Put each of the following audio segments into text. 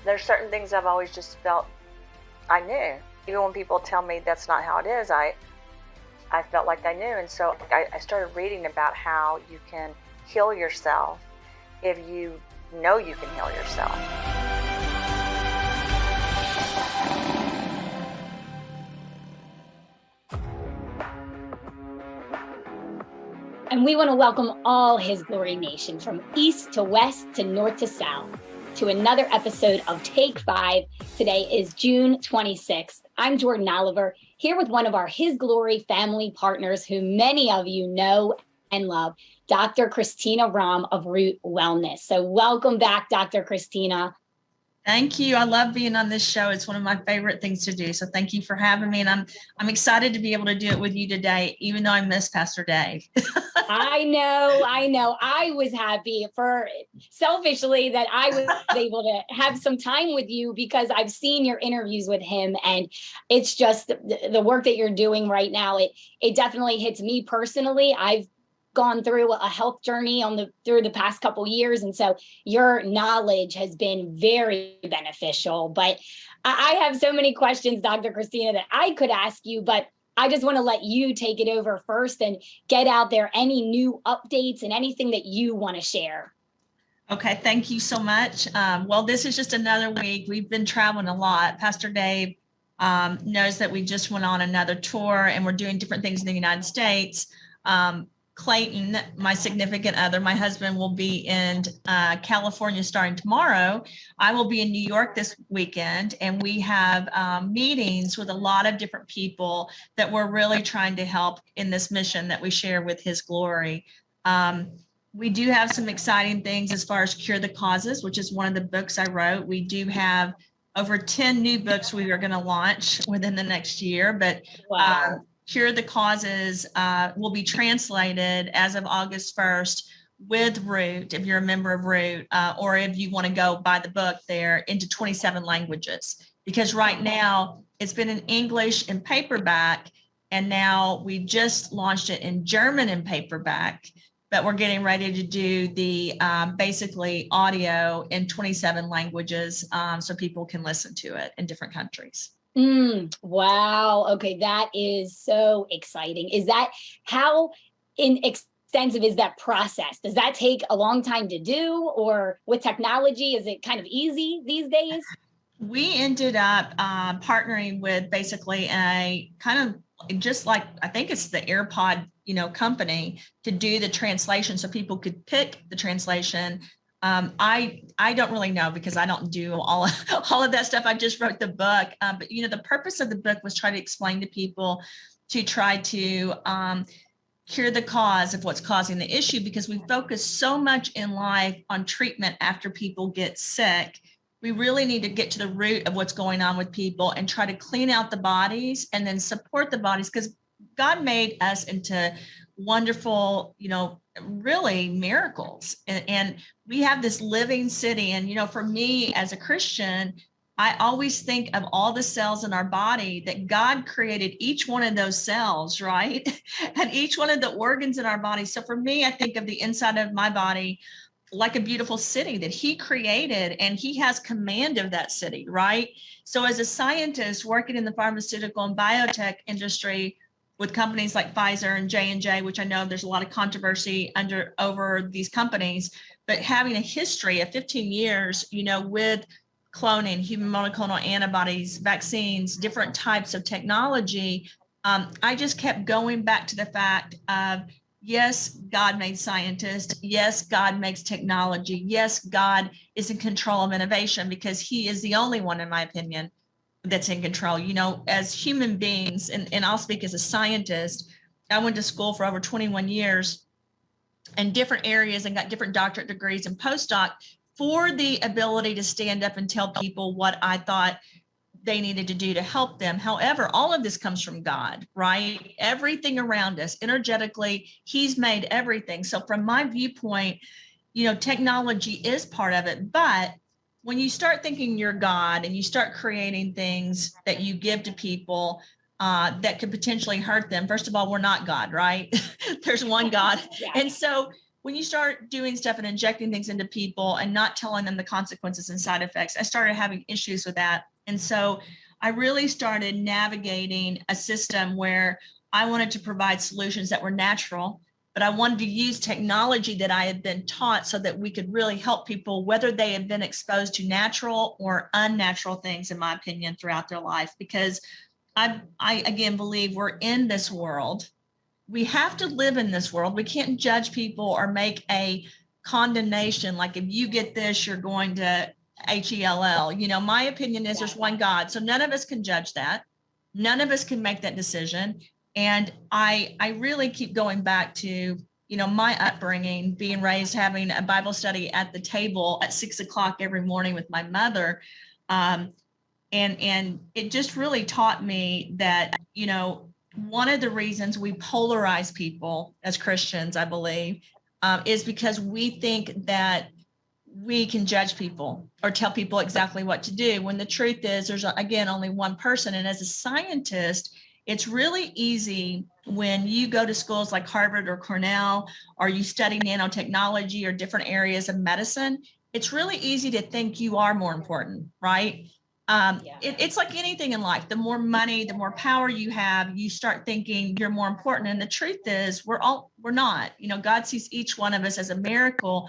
There's certain things I've always just felt I knew. Even when people tell me that's not how it is, I felt like I knew. And so I started reading about how you can heal yourself if you know you can heal yourself. And we want to welcome all His Glory Nation from east to west to north to south to another episode of Take 5. Today is June 26th. I'm Jordan Oliver, here with one of our His Glory family partners who many of you know and love, Dr. Christina Rahm of Root Wellness. So welcome back, Dr. Christina. Thank you. I love being on this show. It's one of my favorite things to do. So thank you for having me. And I'm excited to be able to do it with you today, even though I miss Pastor Dave. I know. I was happy selfishly that I was able to have some time with you because I've seen your interviews with him, and it's just the work that you're doing right now. It definitely hits me personally. I've gone through a health journey through the past couple years, and so your knowledge has been very beneficial. But I have so many questions, Dr. Christina, that I could ask you, but I just want to let you take it over first and get out there any new updates and anything that you want to share. Okay, thank you so much. Well, this is just another week. We've been traveling a lot. Pastor Dave knows that we just went on another tour and we're doing different things in the United States. Clayton, my significant other, my husband, will be in California starting tomorrow. I will be in New York this weekend, and we have meetings with a lot of different people that we're really trying to help in this mission that we share with His Glory. We do have some exciting things as far as Cure the Causes, which is one of the books I wrote. We do have over 10 new books we are going to launch within the next year, but wow. Cure the Causes will be translated as of August 1st with Root, if you're a member of Root, or if you want to go buy the book there, into 27 languages. Because right now it's been in English in paperback, and now we just launched it in German in paperback, but we're getting ready to do the basically audio in 27 languages so people can listen to it in different countries. Wow. Okay. That is so exciting. Is that how extensive is that process? Does that take a long time to do, or with technology, is it kind of easy these days? We ended up partnering with basically a kind of just like, I think it's the AirPod, company to do the translation so people could pick the translation. I don't really know because I don't do all of that stuff. I just wrote the book. But, the purpose of the book was try to explain to people to try to cure the cause of what's causing the issue, because we focus so much in life on treatment after people get sick. We really need to get to the root of what's going on with people and try to clean out the bodies and then support the bodies, because God made us into wonderful, really miracles. And we have this living city. And, for me as a Christian, I always think of all the cells in our body that God created, each one of those cells, right? And each one of the organs in our body. So for me, I think of the inside of my body like a beautiful city that He created, and He has command of that city, right? So as a scientist working in the pharmaceutical and biotech industry with companies like Pfizer and J&J, which I know there's a lot of controversy over these companies, but having a history of 15 years, with cloning, human monoclonal antibodies, vaccines, different types of technology, I just kept going back to the fact of, yes, God made scientists. Yes, God makes technology. Yes, God is in control of innovation, because He is the only one, in my opinion, that's in control. As human beings, and I'll speak as a scientist, I went to school for over 21 years in different areas and got different doctorate degrees and postdoc for the ability to stand up and tell people what I thought they needed to do to help them. However, all of this comes from God, right? Everything around us, energetically, He's made everything. So from my viewpoint, technology is part of it. But when you start thinking you're God and you start creating things that you give to people that could potentially hurt them, first of all, we're not God, right? There's one God. Yeah. And so when you start doing stuff and injecting things into people and not telling them the consequences and side effects, I started having issues with that. And so I really started navigating a system where I wanted to provide solutions that were natural, but I wanted to use technology that I had been taught so that we could really help people, whether they had been exposed to natural or unnatural things, in my opinion, throughout their life. Because I again believe we're in this world. We have to live in this world. We can't judge people or make a condemnation. Like if you get this, you're going to HELL. You know, my opinion is there's one God. So none of us can judge that. None of us can make that decision. And I really keep going back to, you know, my upbringing, being raised, having a Bible study at the table at 6 o'clock every morning with my mother. And it just really taught me that, you know, one of the reasons we polarize people as Christians, I believe, is because we think that we can judge people or tell people exactly what to do, when the truth is there's, again, only one person. And as a scientist, it's really easy when you go to schools like Harvard or Cornell, or you study nanotechnology or different areas of medicine, it's really easy to think you are more important, right? It's like anything in life. The more money, the more power you have, you start thinking you're more important. And the truth is we're not. You know, God sees each one of us as a miracle.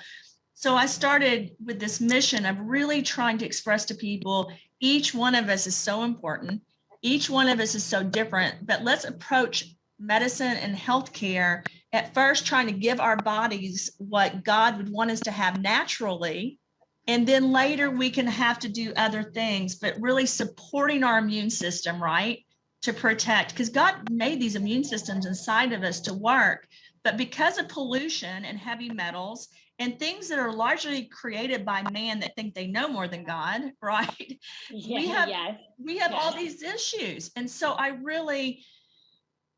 So I started with this mission of really trying to express to people, each one of us is so important. Each one of us is so different, but let's approach medicine and healthcare at first trying to give our bodies what God would want us to have naturally. And then later we can have to do other things, but really supporting our immune system, right? To protect, because God made these immune systems inside of us to work. But because of pollution and heavy metals and things that are largely created by man that think they know more than God, right? Yeah, we have all these issues. And so I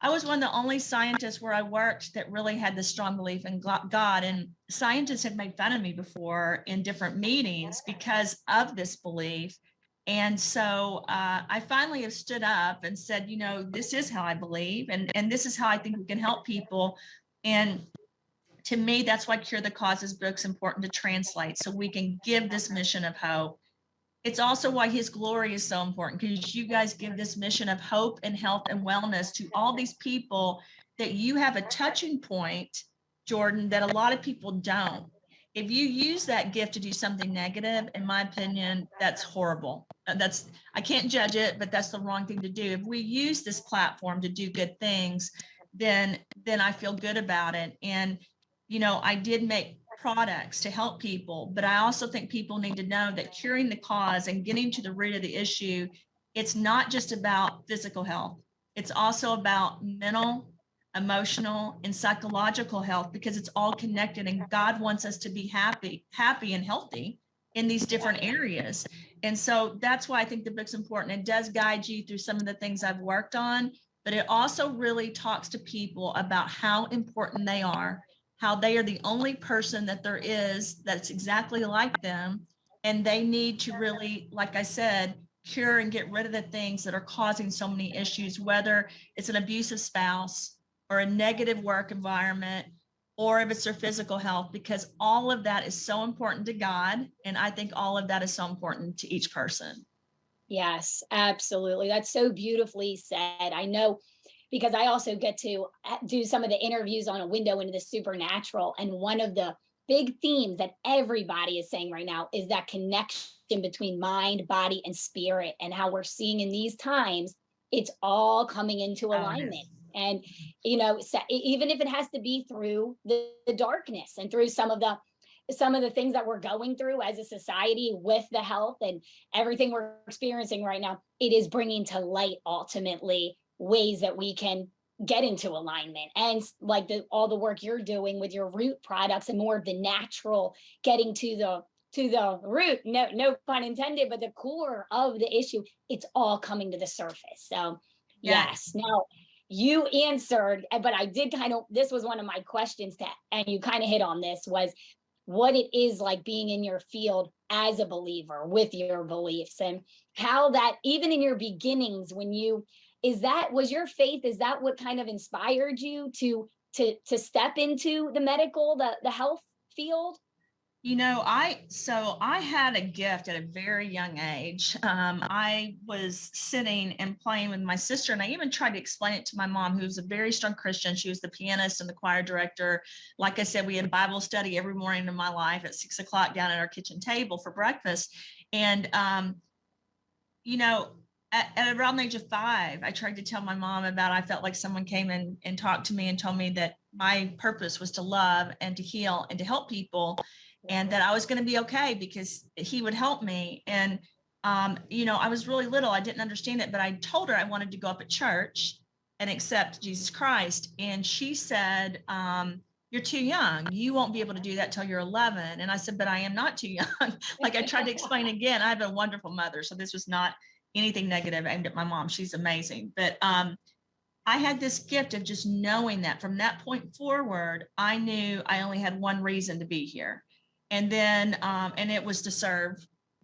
was one of the only scientists where I worked that really had this strong belief in God. And scientists have made fun of me before in different meetings because of this belief. And so I finally have stood up and said, you know, this is how I believe, and this is how I think we can help people. And to me, that's why Cure the Causes book's important to translate, so we can give this mission of hope. It's also why His glory is so important, because you guys give this mission of hope and health and wellness to all these people that you have a touching point, Jordan, that a lot of people don't. If you use that gift to do something negative, in my opinion, that's horrible. I can't judge it, but that's the wrong thing to do. If we use this platform to do good things, then I feel good about it. And, you know, I did make products to help people, but I also think people need to know that curing the cause and getting to the root of the issue, it's not just about physical health. It's also about mental, emotional, and psychological health, because it's all connected, and God wants us to be happy and healthy in these different areas. And so that's why I think the book's important. It does guide you through some of the things I've worked on, but it also really talks to people about how important they are, how they are the only person that there is that's exactly like them. And they need to really, like I said, cure and get rid of the things that are causing so many issues, whether it's an abusive spouse or a negative work environment, or if it's their physical health, because all of that is so important to God. And I think all of that is so important to each person. Yes, absolutely. That's so beautifully said. I know, because I also get to do some of the interviews on a window into the supernatural. And one of the big themes that everybody is saying right now is that connection between mind, body, and spirit, and how we're seeing in these times, it's all coming into alignment. And, you know, even if it has to be through the darkness and through some of the things that we're going through as a society with the health and everything we're experiencing right now, it is bringing to light ultimately ways that we can get into alignment. And like all the work you're doing with your root products and more of the natural, getting to the root, no pun intended, but the core of the issue, it's all coming to the surface. So yes. Now you answered, but I did this was one of my questions and you kind of hit on this, was what it is like being in your field as a believer with your beliefs, and how that even in your beginnings, when was your faith, is that what kind of inspired you to to step into the medical, the health field? I had a gift at a very young age. I was sitting and playing with my sister, and I even tried to explain it to my mom, who's a very strong Christian. She was the pianist and the choir director. Like I said, we had Bible study every morning of my life at 6 o'clock down at our kitchen table for breakfast. And, at around the age of 5, I tried to tell my mom about, I felt like someone came in and talked to me and told me that my purpose was to love and to heal and to help people, and that I was going to be okay because he would help me. And, I was really little. I didn't understand it, but I told her I wanted to go up at church and accept Jesus Christ. And she said, you're too young. You won't be able to do that till you're 11. And I said, but I am not too young. Like I tried to explain again, I have a wonderful mother. So this was not anything negative aimed at my mom. She's amazing. But I had this gift of just knowing that from that point forward, I knew I only had one reason to be here. And then, and it was to serve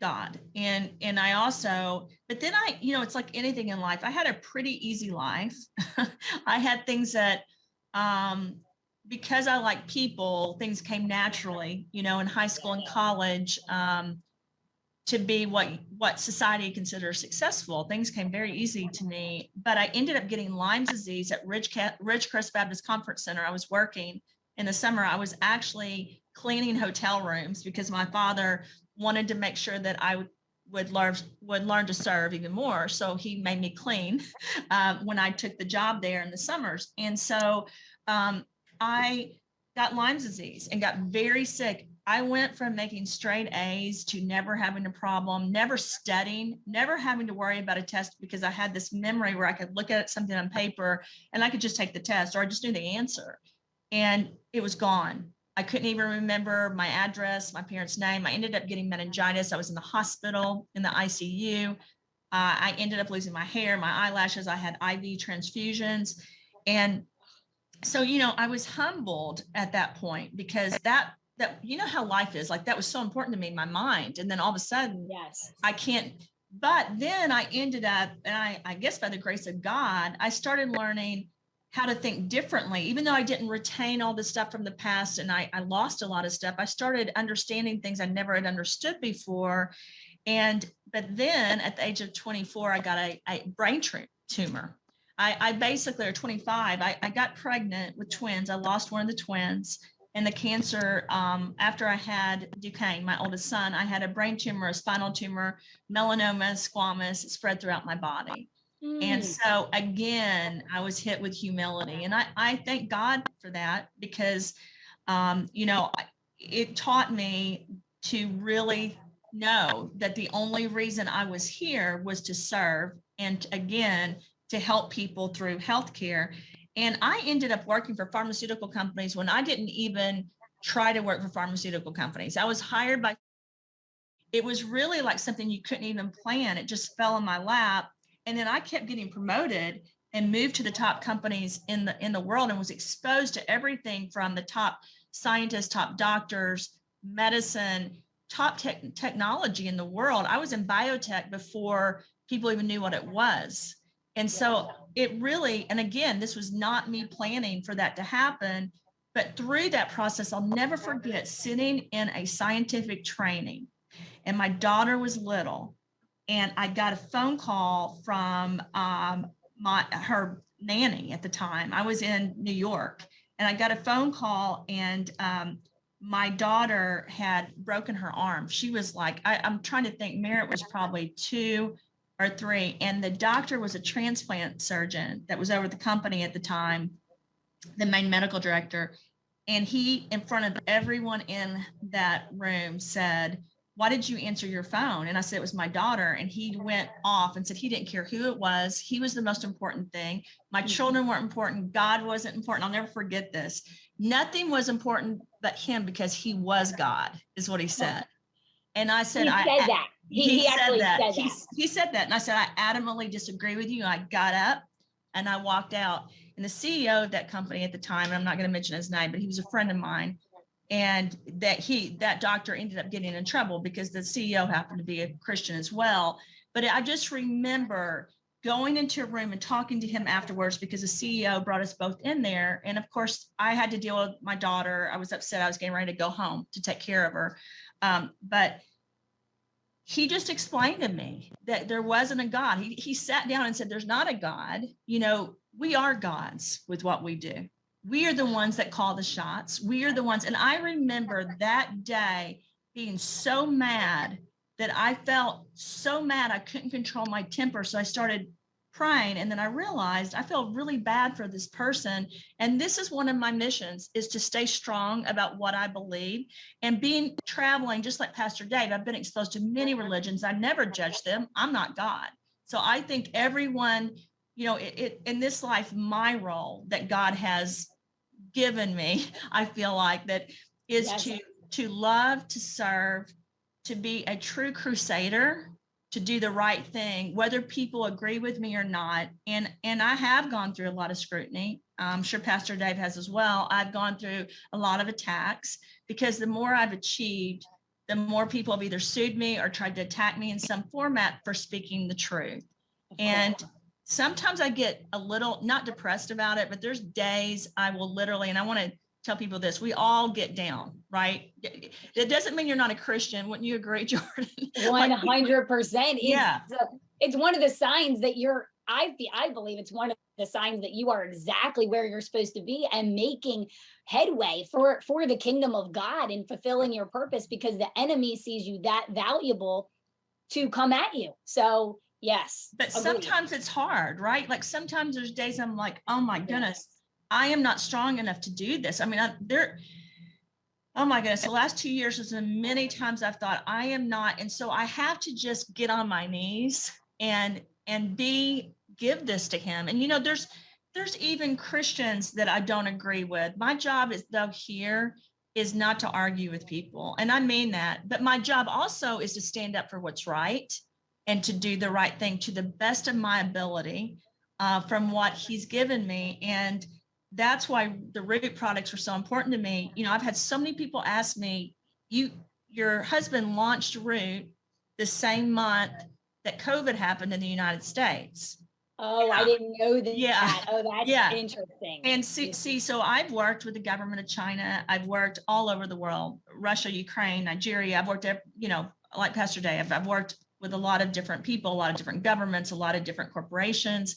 God. And I also, but then it's like anything in life, I had a pretty easy life. I had things that, because I like people, things came naturally, in high school and college, to be what society considers successful. Things came very easy to me, but I ended up getting Lyme disease at Ridgecrest Baptist Conference Center. I was working in the summer. I was actually cleaning hotel rooms because my father wanted to make sure that I would learn to serve even more. So he made me clean when I took the job there in the summers. And so I got Lyme disease and got very sick. I went from making straight A's to never having a problem, never studying, never having to worry about a test because I had this memory where I could look at something on paper and I could just take the test, or I just knew the answer. And it was gone. I couldn't even remember my address, my parents' name. I ended up getting meningitis. I was in the hospital, in the ICU. I ended up losing my hair, my eyelashes. I had IV transfusions. And so, I was humbled at that point because that how life is, like that was so important to me in my mind. And then all of a sudden, Yes, I can't, but then I ended up, and I guess by the grace of God, I started learning how to think differently. Even though I didn't retain all the stuff from the past and I lost a lot of stuff, I started understanding things I never had understood before. But then at the age of 24, I got a brain tumor. I basically, or 25, I got pregnant with twins. I lost one of the twins. And the cancer, after I had Duquesne, my oldest son, I had a brain tumor, a spinal tumor, melanoma, squamous, spread throughout my body. And so again, I was hit with humility. And I thank God for that because, it taught me to really know that the only reason I was here was to serve and again, to help people through healthcare. And I ended up working for pharmaceutical companies when I didn't even try to work for pharmaceutical companies. I was hired by, it was really like something you couldn't even plan. It just fell in my lap. And then I kept getting promoted and moved to the top companies in the world and was exposed to everything from the top scientists, top doctors, medicine, top technology in the world. I was in biotech before people even knew what it was. And so it really, and again, this was not me planning for that to happen, but through that process, I'll never forget sitting in a scientific training and my daughter was little and I got a phone call from her nanny at the time. I was in New York and I got a phone call and my daughter had broken her arm. She was like, I'm trying to think, Merritt was probably 2 or 3. And the doctor was a transplant surgeon that was over the company at the time, the main medical director. And he, in front of everyone in that room, said, "Why did you answer your phone?" And I said, "It was my daughter." And he went off and said he didn't care who it was. He was the most important thing. My children weren't important. God wasn't important. I'll never forget this. Nothing was important but him because he was God, is what he said. And I said, he said that. He actually said that. He said that. And I said, I adamantly disagree with you. I got up and I walked out. And the CEO of that company at the time, and I'm not going to mention his name, but he was a friend of mine. And that doctor ended up getting in trouble because the CEO happened to be a Christian as well. But I just remember going into a room and talking to him afterwards, because the CEO brought us both in there. And of course, I had to deal with my daughter. I was upset. I was getting ready to go home to take care of her. But he just explained to me that there wasn't a God. He sat down and said, there's not a God. You know, we are gods with what we do. We are the ones that call the shots. We are the ones. And I remember that day being so mad that I felt so mad I couldn't control my temper. So I started crying. And then I realized I felt really bad for this person. And this is one of my missions, is to stay strong about what I believe. And being traveling, just like Pastor Dave, I've been exposed to many religions. I never judge them. I'm not God. So I think everyone, you know, in this life, my role that God has given me, I feel like, that is to love, to serve, to be a true crusader, to do the right thing, whether people agree with me or not. And I have gone through a lot of scrutiny. I'm sure Pastor Dave has as well. I've gone through a lot of attacks, because the more I've achieved, the more people have either sued me or tried to attack me in some format for speaking the truth. And sometimes I get a little, not depressed about it, but there's days I will literally, and I want to tell people this, we all get down, right? It doesn't mean you're not a Christian. Wouldn't you agree, Jordan? 100%. Yeah. It's one of the signs that I believe it's one of the signs that you are exactly where you're supposed to be and making headway for the kingdom of God and fulfilling your purpose, because the enemy sees you that valuable to come at you. So yes. But sometimes it's hard, right? Like sometimes there's days I'm like, oh my goodness, I am not strong enough to do this. I mean, oh my goodness, the last 2 years has been many times I've thought I am not. And so I have to just get on my knees and give this to him. And, you know, there's even Christians that I don't agree with. My job is, though, here is not to argue with people. And I mean that, but my job also is to stand up for what's right and to do the right thing to the best of my ability, from what he's given me. And that's why the Root products were so important to me. You know, I've had so many people ask me, your husband launched Root the same month that COVID happened in the United States. Oh, I didn't know that. Yeah. Oh, that's interesting. And see, so I've worked with the government of China. I've worked all over the world, Russia, Ukraine, Nigeria. I've worked, you know, like Pastor Dave, I've worked with a lot of different people, a lot of different governments, a lot of different corporations.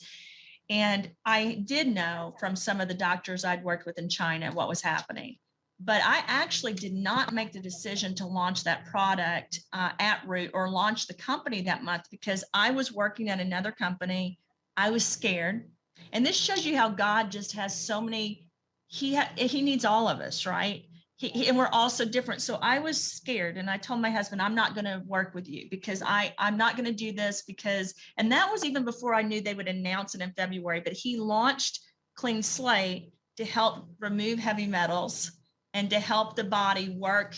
And I did know from some of the doctors I'd worked with in China what was happening. But I actually did not make the decision to launch that product at Root or launch the company that month, because I was working at another company. I was scared. And this shows you how God just has so many, he needs all of us, right? And we're all so different. So I was scared. And I told my husband, I'm not going to work with you, because I'm not going to do this, because, and that was even before I knew they would announce it in February, but he launched Clean Slate to help remove heavy metals and to help the body work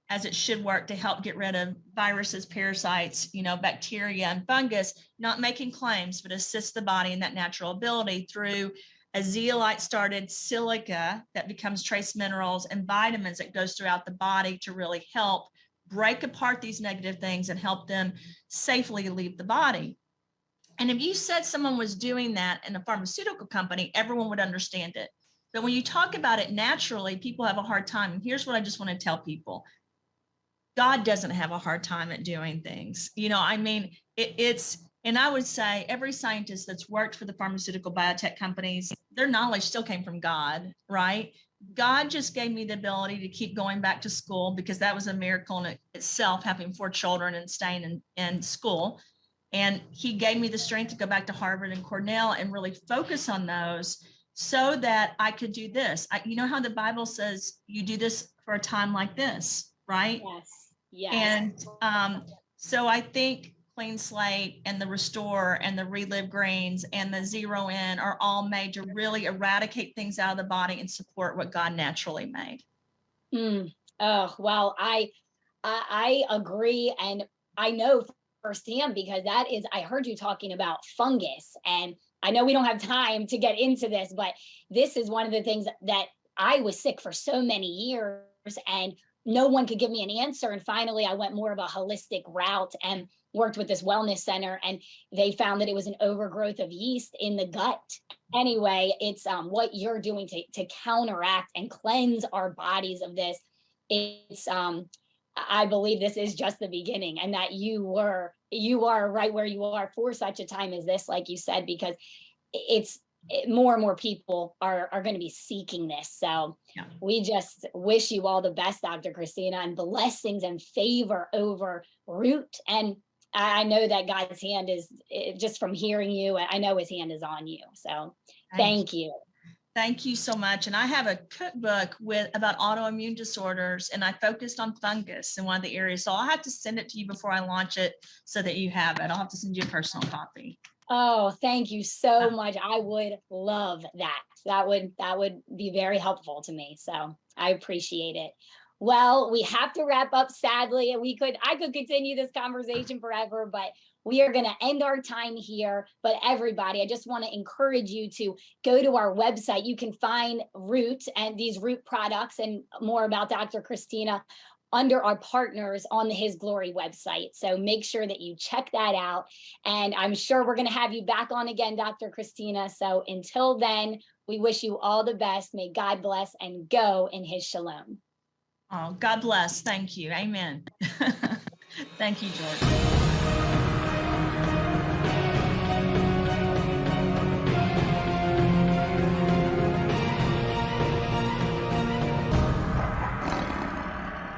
as it should work, to help get rid of viruses, parasites, you know, bacteria and fungus, not making claims, but assist the body in that natural ability through a zeolite started silica that becomes trace minerals and vitamins that goes throughout the body to really help break apart these negative things and help them safely leave the body. And if you said someone was doing that in a pharmaceutical company, everyone would understand it. But when you talk about it naturally, people have a hard time. And here's what I just want to tell people. God doesn't have a hard time at doing things. You know, I mean, and I would say every scientist that's worked for the pharmaceutical biotech companies, their knowledge still came from God, right? God just gave me the ability to keep going back to school, because that was a miracle in itself, having 4 children and staying in school. And he gave me the strength to go back to Harvard and Cornell and really focus on those so that I could do this. You know how the Bible says you do this for a time like this, right? Yes. And so I think Clean Slate and the Restore and the Relive Greens and the Zero In are all made to really eradicate things out of the body and support what God naturally made. Oh, well, I agree. And I know firsthand, because I heard you talking about fungus, and I know we don't have time to get into this, but this is one of the things that I was sick for so many years. And no one could give me an answer. And finally, I went more of a holistic route and worked with this wellness center, and they found that it was an overgrowth of yeast in the gut. Anyway, it's what you're doing to counteract and cleanse our bodies of this. It's I believe this is just the beginning, and that you are right where you are for such a time as this, like you said, because more and more people are going to be seeking this. So Yeah. we just wish you all the best, Dr. Christina, and blessings and favor over Root. And I know that God's hand is, just from hearing you, I know his hand is on you. So thank you. Thank you so much. And I have a cookbook about autoimmune disorders, and I focused on fungus in one of the areas. So I'll have to send it to you before I launch it so that you have it. I'll have to send you a personal copy. Oh, thank you so much. I would love that. That would be very helpful to me. So I appreciate it. Well, we have to wrap up, sadly. I could continue this conversation forever, but we are going to end our time here. But everybody, I just want to encourage you to go to our website. You can find Root and these Root products and more about Dr. Christina under our partners on the His Glory website. So make sure that you check that out. And I'm sure we're going to have you back on again, Dr. Christina. So until then, we wish you all the best. May God bless, and go in his shalom. Oh, God bless. Thank you. Amen. Thank you, George.